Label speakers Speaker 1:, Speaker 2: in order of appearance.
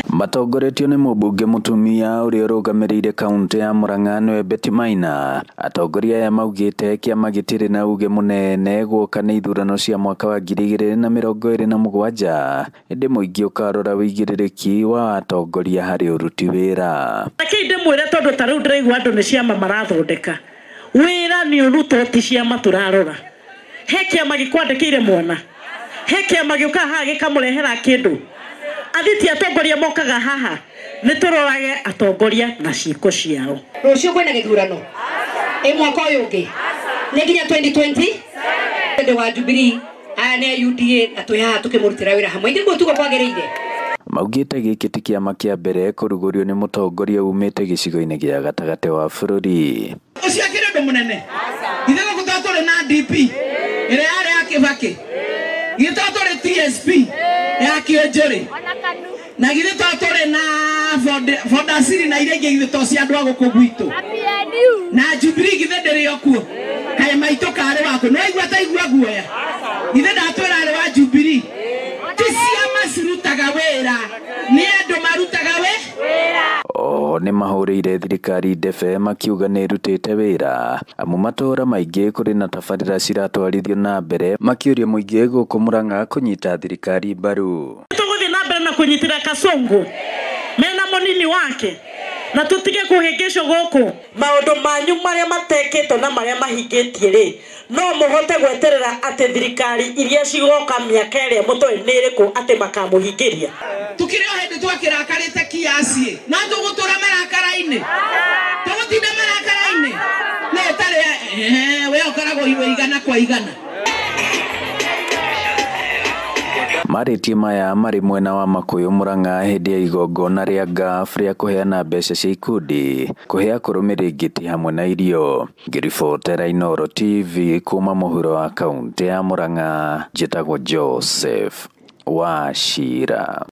Speaker 1: Matongoretio nĩ mũmbunge mũtumia ũrĩa ũrũgamĩrĩire kaunti ya Murang'a nĩwe Betty Maina. Atongoria aya maugĩte kĩama gĩtirĩ na uge mũnene guoka nĩ ithurano cia mwaka wa 2027, ĩndĩ mũingĩ ũkarora wĩigĩrĩrĩki wa atongoria harĩ ũruti wĩra.
Speaker 2: Akĩinde mwĩre tondũ ta rĩu ndĩraigua andũ nĩ ciama marathondeka wĩra nĩ ũruto ti ciama tũrarora. He kĩama gĩkwandĩkĩire mwana, he kĩama gĩũka haha gĩkamũrehera kĩndũ. Athiti atongoria mokaga haha nĩtũrorage atongoria na ciĩko ciao.
Speaker 3: Rũciũ kwĩna gĩthurano mwaka ũyũ ũngĩ nĩ nginya 2020 ndĩ wa Jubilee aya nĩ UDA na twĩ haha tũkĩmũrutĩra wĩra hamwe ithuĩ tugo kwagĩrĩire.
Speaker 1: Maugĩte gĩkĩ ti kĩama kĩa mbere kũrugũrio nĩ mũtongoria umĩte gĩcigo-inĩ gĩa gatagatĩ wa bũrũri.
Speaker 4: Ũcio akĩrĩ ũndũ mũnene ithe gũtatũrĩ na DP ĩrĩa yarĩ ya Kĩbakĩ, gĩtatũrĩ TSP ya Kĩonjũrĩ, na gĩtatũrĩ na Fondasiri na iria ingĩ gĩtũ cia andũ a gũkũ gwitũ, na Jubilee githe ndĩrĩ okuo kaĩ maitũ karĩ wako no igua ta igua guoya ithe ndatwĩra arĩ wa Jubilee ti ciama cirutaga wĩra nĩ andũ marutaga wĩra.
Speaker 1: Nĩ mahũrĩire thirikari ndebe makiuga nĩ ĩrutĩte wĩra amu matũra maingĩ kũrĩ na tabarĩra ciratwarithio na mbere makĩũria mũingĩ gũkũ Murang'a kũnyita thirikari mbaru.
Speaker 2: Tũgũthiĩ na mbere na kũnyitĩra Kasongo mena mũnini wake na tutige kuhĩngĩcwo gũkũ maũndũ manyu marĩa matekĩtwo na marĩa mahingĩtie rĩ no mũhote gweterera atĩ thirikari iria cigoka mĩaka ĩrĩa mũtoĩ nĩ ĩrĩkũ atĩ makamũhingĩria.
Speaker 4: Tukire o hĩndĩ twakĩrakarĩte kiasi no tũgũtũra marakara-inĩ tũgũtinda marakara-inĩ no ũtarĩ we ũkoragwo igana kwa igana.
Speaker 1: Marĩtie maya marĩ mwena wa Makuyu Murang'a hĩndĩ ya igongona rĩa ngafu rĩa kũheana mbeca cia ikundi kũhe akũrũmĩrĩngĩti hamwe na irio. Ngĩribotera Inooro TV kuma mũhuro wa kaunti ya Murang'a, njĩtagwo Joseph Wachira.